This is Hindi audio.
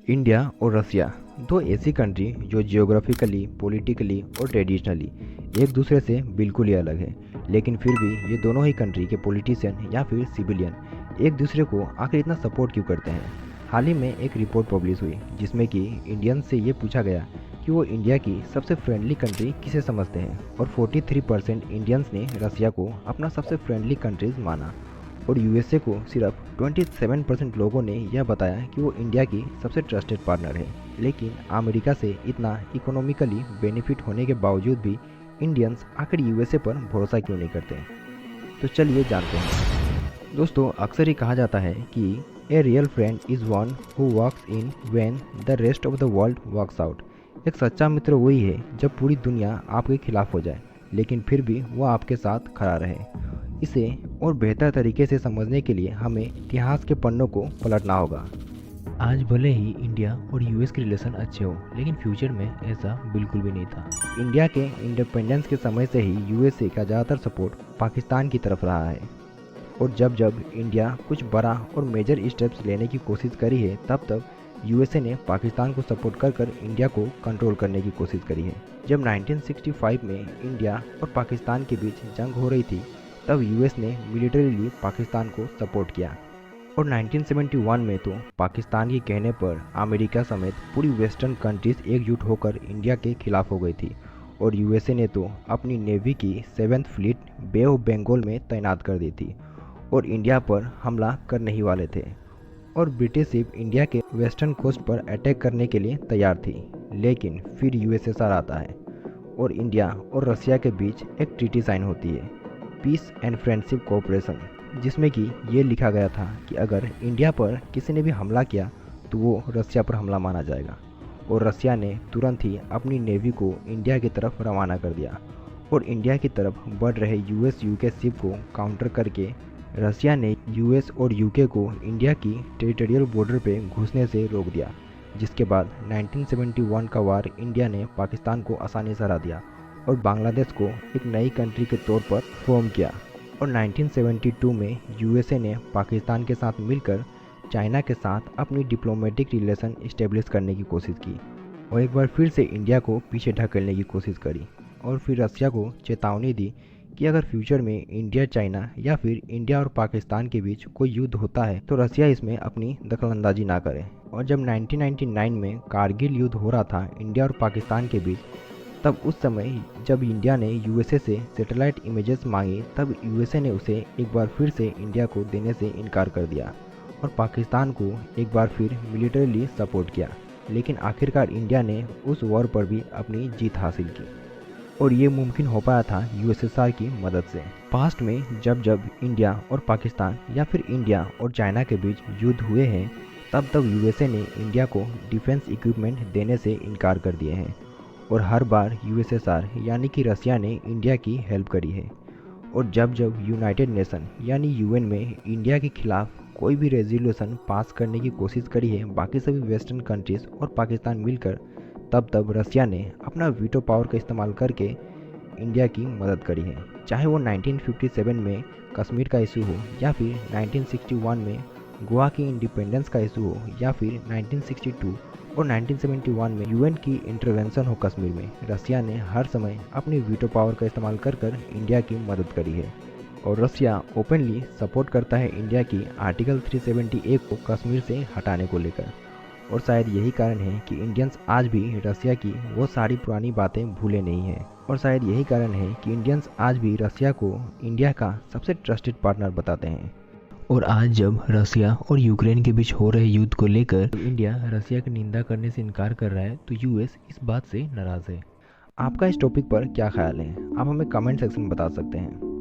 इंडिया और रसिया दो ऐसी कंट्री जो जियोग्राफिकली, पॉलिटिकली और ट्रेडिशनली एक दूसरे से बिल्कुल ही अलग है, लेकिन फिर भी ये दोनों ही कंट्री के पॉलिटिशियन या फिर सिविलियन एक दूसरे को आखिर इतना सपोर्ट क्यों करते हैं। हाल ही में एक रिपोर्ट पब्लिश हुई जिसमें कि इंडियन से ये पूछा गया कि वो इंडिया की सबसे फ्रेंडली कंट्री किसे समझते हैं, और 43% इंडियंस ने रसिया को अपना सबसे फ्रेंडली कंट्रीज माना और यूएसए को सिर्फ 27% लोगों ने यह बताया कि वो इंडिया की सबसे ट्रस्टेड पार्टनर है। लेकिन अमेरिका से इतना इकोनॉमिकली बेनिफिट होने के बावजूद भी इंडियंस आखिर यूएसए पर भरोसा क्यों नहीं करते। तो चलिए जानते हैं। दोस्तों, अक्सर ही कहा जाता है कि a real friend is one who walks in when the rest of the world walks out. एक सच्चा मित्र वही है जब पूरी दुनिया आपके खिलाफ हो जाए लेकिन फिर भी वह आपके साथ खड़ा रहे। इसे और बेहतर तरीके से समझने के लिए हमें इतिहास के पन्नों को पलटना होगा। आज भले ही इंडिया और यूएस के रिलेशन अच्छे हो, लेकिन फ्यूचर में ऐसा बिल्कुल भी नहीं था। इंडिया के इंडिपेंडेंस के समय से ही यूएसए का ज़्यादातर सपोर्ट पाकिस्तान की तरफ रहा है, और जब जब इंडिया कुछ बड़ा और मेजर स्टेप्स लेने की कोशिश करी है तब यूएसए ने पाकिस्तान को सपोर्ट कर इंडिया को कंट्रोल करने की कोशिश करी है। जब 1965 में इंडिया और पाकिस्तान के बीच जंग हो रही थी तब यूएस ने मिलिटरीली पाकिस्तान को सपोर्ट किया, और 1971 में तो पाकिस्तान के कहने पर अमेरिका समेत पूरी वेस्टर्न कंट्रीज एकजुट होकर इंडिया के खिलाफ हो गई थी, और यूएसए ने तो अपनी नेवी की 7th fleet bay of Bengal में तैनात कर दी थी और इंडिया पर हमला करने ही वाले थे, और ब्रिटिश शिप इंडिया के वेस्टर्न कोस्ट पर अटैक करने के लिए तैयार थी। लेकिन फिर यूएसएसआर आता है और इंडिया और रसिया के बीच एक ट्रीटी साइन होती है, पीस एंड फ्रेंडशिप कोऑपरेशन, जिसमें कि ये लिखा गया था कि अगर इंडिया पर किसी ने भी हमला किया तो वो रसिया पर हमला माना जाएगा, और रसिया ने तुरंत ही अपनी नेवी को इंडिया की तरफ रवाना कर दिया, और इंडिया की तरफ बढ़ रहे यूएस यूके शिप को काउंटर करके रसिया ने यूएस और यूके को इंडिया की टेरिटोरियल बॉर्डर पे घुसने से रोक दिया, जिसके बाद 1971 का वार इंडिया ने पाकिस्तान को आसानी से हरा दिया और बांग्लादेश को एक नई कंट्री के तौर पर फॉर्म किया। और 1972 में यूएसए ने पाकिस्तान के साथ मिलकर चाइना के साथ अपनी डिप्लोमेटिक रिलेशन इस्टेब्लिश करने की कोशिश की, और एक बार फिर से इंडिया को पीछे ढकेलने की कोशिश करी, और फिर रसिया को चेतावनी दी कि अगर फ्यूचर में इंडिया चाइना या फिर इंडिया और पाकिस्तान के बीच कोई युद्ध होता है तो रसिया इसमें अपनी दखलंदाजी ना करे। और जब 1999 में कारगिल युद्ध हो रहा था इंडिया और पाकिस्तान के बीच, तब उस समय जब इंडिया ने यूएसए से सैटेलाइट इमेजेस मांगी तब यूएसए ने उसे एक बार फिर से इंडिया को देने से इनकार कर दिया और पाकिस्तान को एक बार फिर मिलिटरीली सपोर्ट किया। लेकिन आखिरकार इंडिया ने उस वॉर पर भी अपनी जीत हासिल की, और ये मुमकिन हो पाया था यूएसएसआर की मदद से। पास्ट में जब जब इंडिया और पाकिस्तान या फिर इंडिया और चाइना के बीच युद्ध हुए हैं तब यूएसए ने इंडिया को डिफेंस इक्विपमेंट देने से इनकार कर दिए हैं, और हर बार यूएसएसआर यानी कि रसिया ने इंडिया की हेल्प करी है। और जब जब यूनाइटेड नेशन यानी यूएन में इंडिया के खिलाफ कोई भी रेजोल्यूशन पास करने की कोशिश करी है बाकी सभी वेस्टर्न कंट्रीज और पाकिस्तान मिलकर, तब रसिया ने अपना वीटो पावर का इस्तेमाल करके इंडिया की मदद करी है। चाहे वो 1957 में कश्मीर का इशू हो या फिर 1961 में गोवा की इंडिपेंडेंस का इशू हो या फिर 1962 और 1971 में यूएन की इंटरवेंशन हो कश्मीर में, रसिया ने हर समय अपनी वीटो पावर का इस्तेमाल कर इंडिया की मदद करी है। और रसिया ओपनली सपोर्ट करता है इंडिया की आर्टिकल 370A को कश्मीर से हटाने को लेकर, और शायद यही कारण है कि इंडियंस आज भी रसिया की वो सारी पुरानी बातें भूले नहीं हैं, और शायद यही कारण है कि इंडियंस आज भी रसिया को इंडिया का सबसे ट्रस्टेड पार्टनर बताते हैं। और आज जब रसिया और यूक्रेन के बीच हो रहे युद्ध को लेकर इंडिया रसिया की निंदा करने से इनकार कर रहा है तो यूएस इस बात से नाराज़ है। आपका इस टॉपिक पर क्या ख्याल है, आप हमें कमेंट सेक्शन में बता सकते हैं।